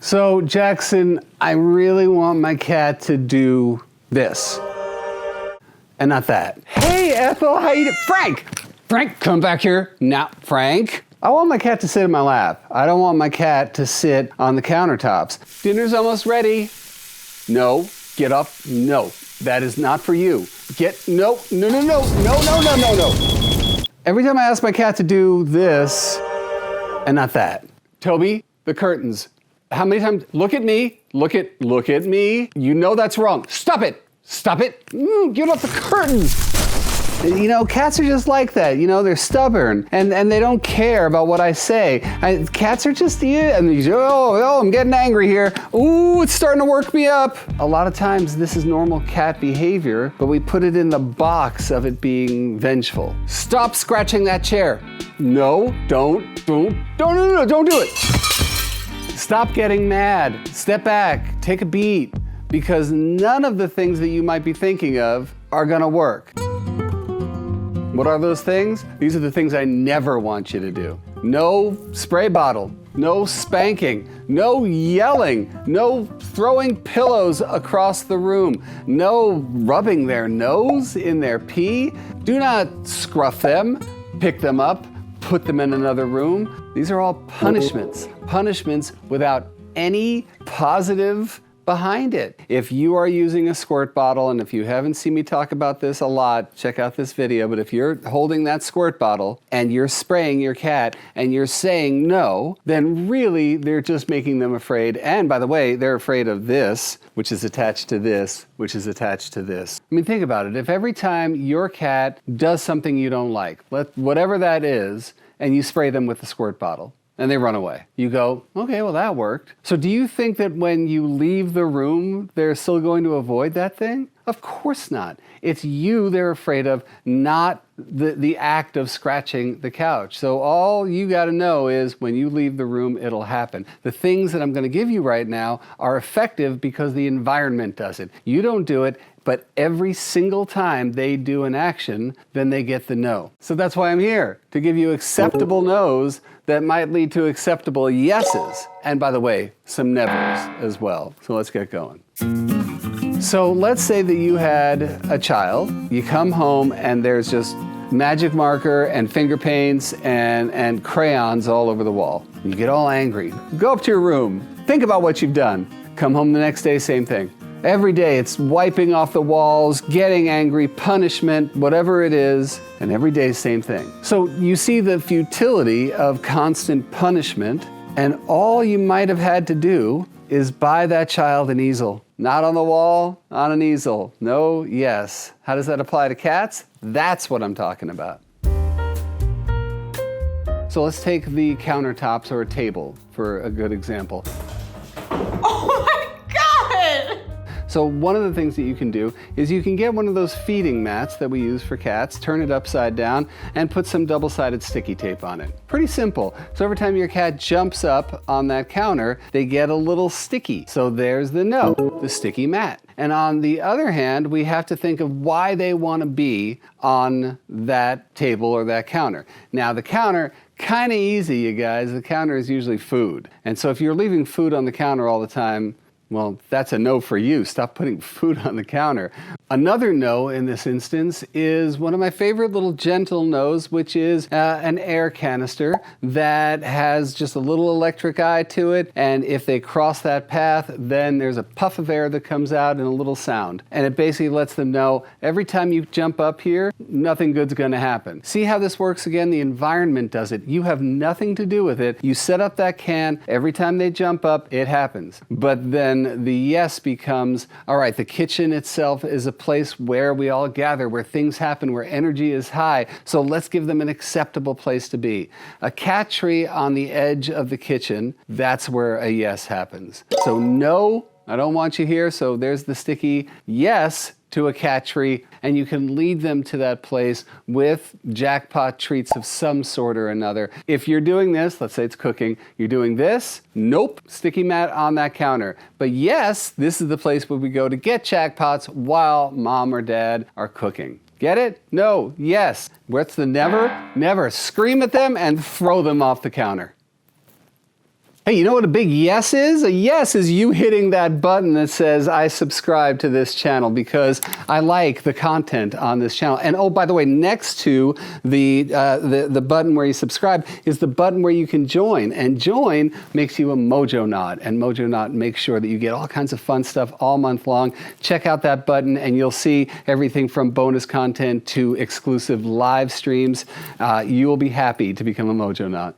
So Jackson, I really want my cat to do this. And not that. Hey Ethel, how you doing? Frank, come back here. Now, Frank. I want my cat to sit in my lap. I don't want my cat to sit on the countertops. Dinner's almost ready. No, get up. No, that is not for you. No. Every time I ask my cat to do this, and not that. Toby, the curtains. How many times? Look at me. Look at me. You know that's wrong. Stop it. Get off the curtains. You know, cats are just like that. You know, they're stubborn and they don't care about what I say. Cats are just, and I'm getting angry here. Ooh, it's starting to work me up. A lot of times this is normal cat behavior, but we put it in the box of it being vengeful. Stop scratching that chair. No, don't do it. Stop getting mad. Step back, take a beat, because none of the things that you might be thinking of are gonna work. What are those things? These are the things I never want you to do. No spray bottle, no spanking, no yelling, no throwing pillows across the room, no rubbing their nose in their pee. Do not scruff them, pick them up, put them in another room. These are all punishments without any positive behind it. If you are using a squirt bottle, and if you haven't seen me talk about this a lot, check out this video, but if you're holding that squirt bottle and you're spraying your cat and you're saying no, then really they're just making them afraid. And by the way, they're afraid of this, which is attached to this, which is attached to this. I mean, think about it. If every time your cat does something you don't like, whatever that is, and you spray them with the squirt bottle, and they run away. You go, okay, well that worked. So do you think that when you leave the room, they're still going to avoid that thing? Of course not. It's you they're afraid of, not the act of scratching the couch. So all you gotta know is when you leave the room, it'll happen. The things that I'm gonna give you right now are effective because the environment does it. You don't do it, but every single time they do an action, then they get the no. So that's why I'm here, to give you acceptable no's that might lead to acceptable yeses. And by the way, some nevers as well. So let's get going. So let's say that you had a child, you come home and there's just magic marker and finger paints and crayons all over the wall. You get all angry. Go up to your room, think about what you've done. Come home the next day, same thing. Every day it's wiping off the walls, getting angry, punishment, whatever it is, and every day same thing. So you see the futility of constant punishment, and all you might have had to do is buy that child an easel. Not on the wall, on an easel. No, yes. How does that apply to cats? That's what I'm talking about. So let's take the countertops or a table for a good example. Oh my God! So one of the things that you can do is you can get one of those feeding mats that we use for cats, turn it upside down, and put some double-sided sticky tape on it. Pretty simple. So every time your cat jumps up on that counter, they get a little sticky. So there's the no, the sticky mat. And on the other hand, we have to think of why they want to be on that table or that counter. Now the counter, kind of easy, you guys. The counter is usually food. And so if you're leaving food on the counter all the time, well, that's a no for you. Stop putting food on the counter. Another no in this instance is one of my favorite little gentle no's, which is an air canister that has just a little electric eye to it. And if they cross that path, then there's a puff of air that comes out and a little sound. And it basically lets them know every time you jump up here, nothing good's gonna happen. See how this works again? The environment does it. You have nothing to do with it. You set up that can, every time they jump up, it happens. But then the yes becomes, all right, the kitchen itself is a place where we all gather, where things happen, where energy is high. So let's give them an acceptable place to be. A cat tree on the edge of the kitchen, that's where a yes happens. So no, I don't want you here. So there's the sticky yes to a cat tree, and you can lead them to that place with jackpot treats of some sort or another. If you're doing this, let's say it's cooking, you're doing this, nope, sticky mat on that counter. But yes, this is the place where we go to get jackpots while mom or dad are cooking. Get it? No, yes. What's the never? Never. Scream at them and throw them off the counter. Hey, you know what a big yes is? A yes is you hitting that button that says, I subscribe to this channel because I like the content on this channel. And oh, by the way, next to the button where you subscribe is the button where you can join. And join makes you a Mojonaut. And Mojonaut makes sure that you get all kinds of fun stuff all month long. Check out that button and you'll see everything from bonus content to exclusive live streams. You will be happy to become a Mojonaut.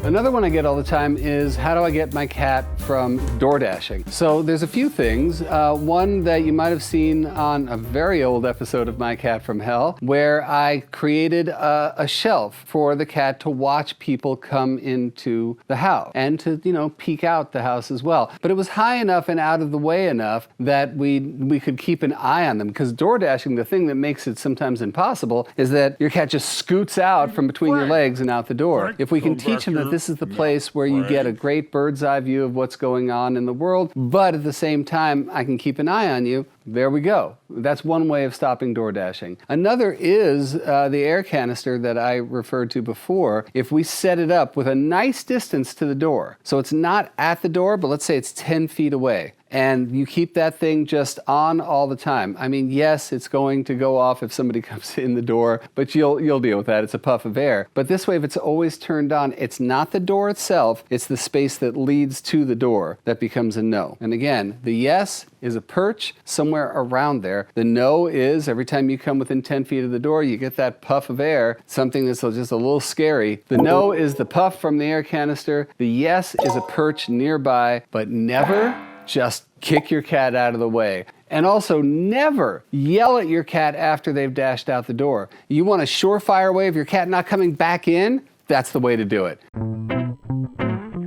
Another one I get all the time is, how do I get my cat from door dashing? So there's a few things. One that you might have seen on a very old episode of My Cat from Hell, where I created a shelf for the cat to watch people come into the house and to, peek out the house as well. But it was high enough and out of the way enough that we could keep an eye on them, because door dashing, the thing that makes it sometimes impossible is that your cat just scoots out from between your legs and out the door. If we can teach them that this is the place where you get a great bird's eye view of what's going on in the world, but at the same time, I can keep an eye on you. There we go. That's one way of stopping door dashing. Another is the air canister that I referred to before. If we set it up with a nice distance to the door, so it's not at the door, but let's say it's 10 feet away, and you keep that thing just on all the time. I mean, yes, it's going to go off if somebody comes in the door, but you'll deal with that. It's a puff of air. But this way, if it's always turned on, it's not the door itself, it's the space that leads to the door that becomes a no. And again, the yes is a perch somewhere around there. The no is every time you come within 10 feet of the door, you get that puff of air, something that's just a little scary. The no is the puff from the air canister. The yes is a perch nearby, but never just kick your cat out of the way. And also, never yell at your cat after they've dashed out the door. You want a surefire way of your cat not coming back in? That's the way to do it.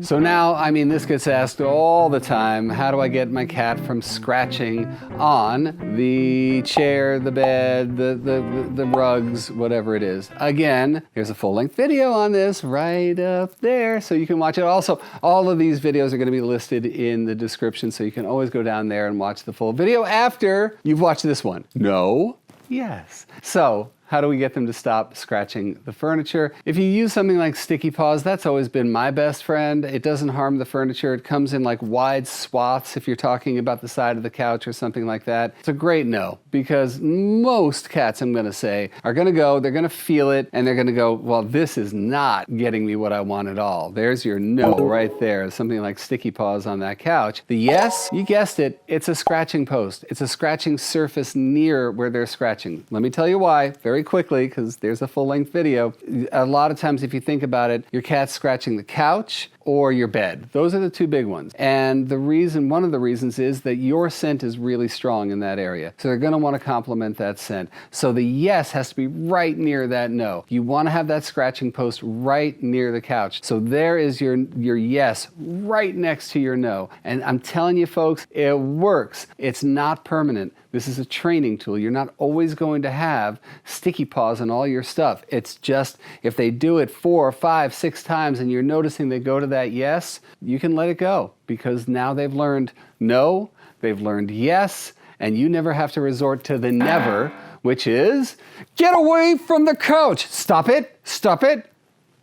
So now, this gets asked all the time, how do I get my cat from scratching on the chair, the bed, the rugs, whatever it is? Again, there's a full-length video on this right up there, so you can watch it. Also, all of these videos are going to be listed in the description, so you can always go down there and watch the full video after you've watched this one. No? Yes. So, how do we get them to stop scratching the furniture? If you use something like Sticky Paws, that's always been my best friend. It doesn't harm the furniture. It comes in like wide swaths if you're talking about the side of the couch or something like that. It's a great no, because most cats, I'm gonna say, are gonna go, they're gonna feel it, and they're gonna go, well, this is not getting me what I want at all. There's your no right there, something like Sticky Paws on that couch. The yes, you guessed it, it's a scratching post. It's a scratching surface near where they're scratching. Let me tell you why, very quickly, because there's a full-length video. A lot of times, if you think about it, your cat's scratching the couch or your bed. Those are the two big ones. And one of the reasons is that your scent is really strong in that area. So they're gonna wanna complement that scent. So the yes has to be right near that no. You wanna have that scratching post right near the couch. So there is your yes right next to your no. And I'm telling you folks, it works. It's not permanent. This is a training tool. You're not always going to have Sticky Paws on all your stuff. It's just, if they do it 4, 5, 6 times and you're noticing they go to that yes, you can let it go, because now they've learned no, they've learned yes, and you never have to resort to the never, which is, get away from the couch. Stop it,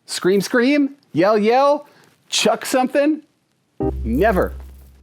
scream, scream, yell, chuck something. Never.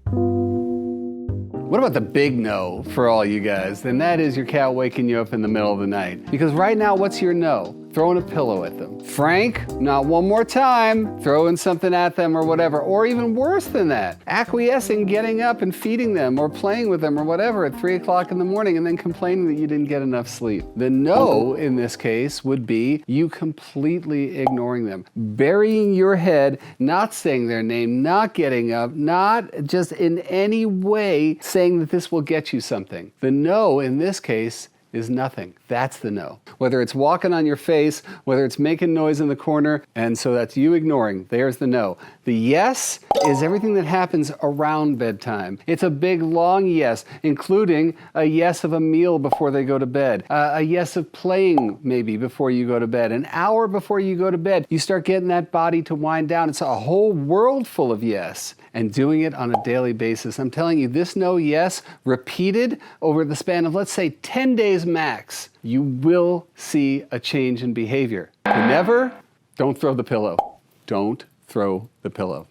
What about the big no for all you guys? Then that is your cat waking you up in the middle of the night. Because right now, what's your no? Throwing a pillow at them. Frank, not one more time. Throwing something at them or whatever. Or even worse than that, acquiescing, getting up and feeding them or playing with them or whatever at 3 o'clock in the morning and then complaining that you didn't get enough sleep. The no in this case would be you completely ignoring them. Burying your head, not saying their name, not getting up, not just in any way saying that this will get you something. The no in this case is nothing. That's the no. Whether it's walking on your face, whether it's making noise in the corner, and so that's you ignoring, there's the no. The yes is everything that happens around bedtime. It's a big, long yes, including a yes of a meal before they go to bed, a yes of playing maybe before you go to bed, an hour before you go to bed. You start getting that body to wind down. It's a whole world full of yes, and doing it on a daily basis. I'm telling you, this no yes repeated over the span of, let's say, 10 days max, you will see a change in behavior. The never, don't throw the pillow. don't throw the pillow.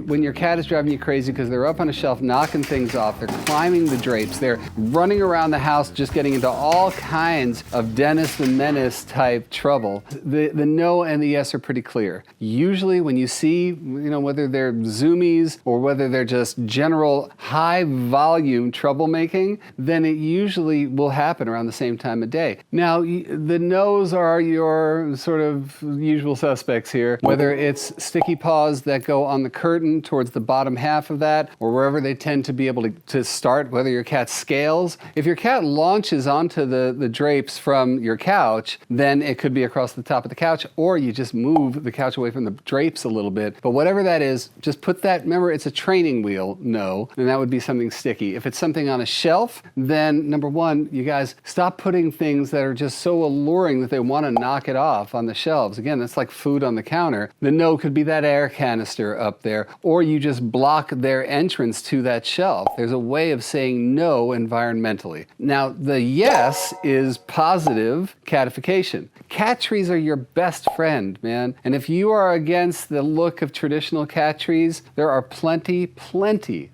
When your cat is driving you crazy because they're up on a shelf knocking things off, they're climbing the drapes, they're running around the house just getting into all kinds of Dennis the Menace type trouble, the no and the yes are pretty clear. Usually when you see, whether they're zoomies or whether they're just general high volume troublemaking, then it usually will happen around the same time of day. Now, the no's are your sort of usual suspects here, whether it's sticky paws that go on the curtain towards the bottom half of that, or wherever they tend to be able to start, whether your cat scales. If your cat launches onto the drapes from your couch, then it could be across the top of the couch, or you just move the couch away from the drapes a little bit. But whatever that is, just put that, remember it's a training wheel, no, and that would be something sticky. If it's something on a shelf, then number one, you guys stop putting things that are just so alluring that they want to knock it off on the shelves. Again, that's like food on the counter. The no could be that air canister up there, or you just block their entrance to that shelf. There's a way of saying no environmentally. Now, the yes is positive catification. Cat trees are your best friend, man. And if you are against the look of traditional cat trees, there are plenty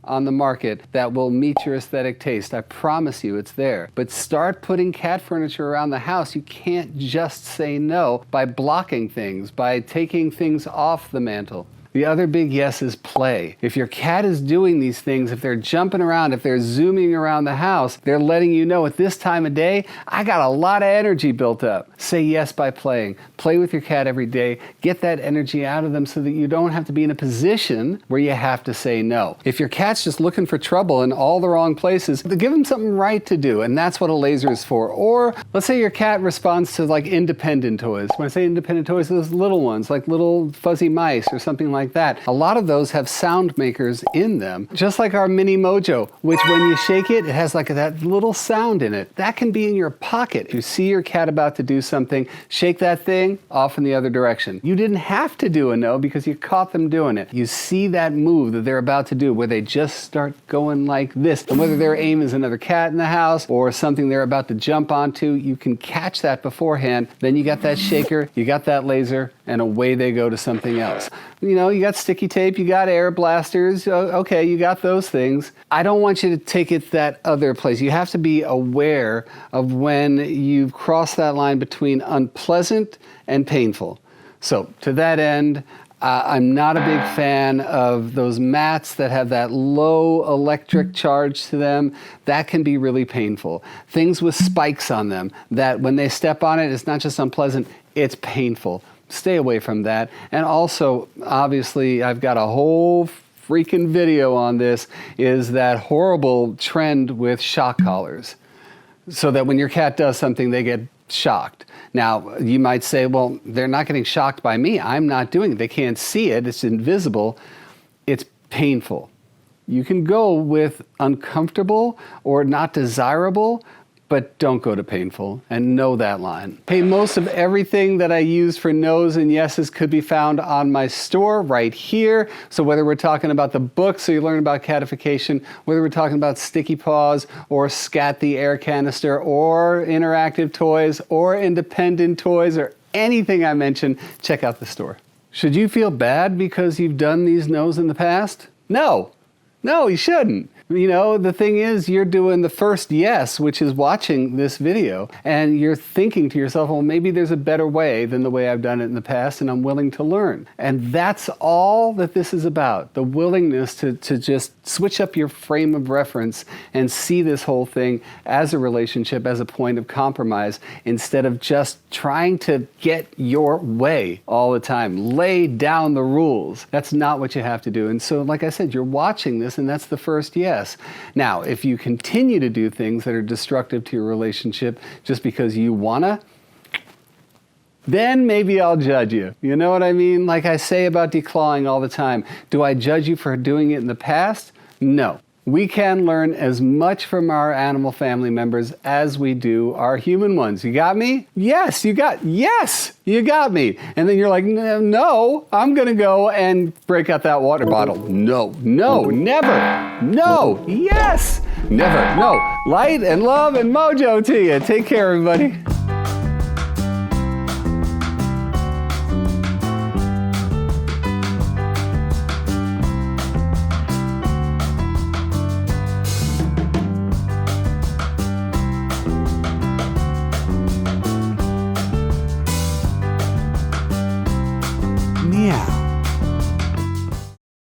on the market that will meet your aesthetic taste. I promise you it's there. But start putting cat furniture around the house. You can't just say no by blocking things, by taking things off the mantle. The other big yes is play. If your cat is doing these things, if they're jumping around, if they're zooming around the house, they're letting you know at this time of day, I got a lot of energy built up. Say yes by playing. Play with your cat every day. Get that energy out of them so that you don't have to be in a position where you have to say no. If your cat's just looking for trouble in all the wrong places, give them something right to do, and that's what a laser is for. Or let's say your cat responds to like independent toys. When I say independent toys, those little ones, like little fuzzy mice or something like that. A lot of those have sound makers in them, just like our mini Mojo, which when you shake it, it has like that little sound in it. That can be in your pocket. If you see your cat about to do something, shake that thing off in the other direction. You didn't have to do a no because you caught them doing it. You see that move that they're about to do where they just start going like this. And whether their aim is another cat in the house or something they're about to jump onto, you can catch that beforehand. Then you got that shaker, you got that laser, and away they go to something else. You got sticky tape, you got air blasters, okay, you got those things. I don't want you to take it that other place. You have to be aware of when you've crossed that line between unpleasant and painful. So to that end, I'm not a big fan of those mats that have that low electric charge to them. That can be really painful. Things with spikes on them that when they step on it, it's not just unpleasant, it's painful. Stay away from that. And also, obviously, I've got a whole freaking video on this, is that horrible trend with shock collars. So that when your cat does something, they get shocked. Now, you might say, well, they're not getting shocked by me. I'm not doing it. They can't see it. It's invisible. It's painful. You can go with uncomfortable or not desirable, but don't go to painful, and know that line. Hey, most of everything that I use for no's and yeses could be found on my store right here. So whether we're talking about the book, so you learn about catification, whether we're talking about sticky paws, or Scat the air canister, or interactive toys, or independent toys, or anything I mentioned, check out the store. Should you feel bad because you've done these no's in the past? No, you shouldn't. The thing is, you're doing the first yes, which is watching this video, and you're thinking to yourself, well, maybe there's a better way than the way I've done it in the past, and I'm willing to learn. And that's all that this is about, the willingness to just switch up your frame of reference and see this whole thing as a relationship, as a point of compromise, instead of just trying to get your way all the time. Lay down the rules. That's not what you have to do. And so, like I said, you're watching this, and that's the first yes. Now, if you continue to do things that are destructive to your relationship just because you wanna, then maybe I'll judge you. You know what I mean? Like I say about declawing all the time. Do I judge you for doing it in the past? No. We can learn as much from our animal family members as we do our human ones. You got me? Yes, you got me. And then you're like, no, I'm gonna go and break out that water bottle. No, never. No, yes, never. No, light and love and mojo to you. Take care, everybody. Meow.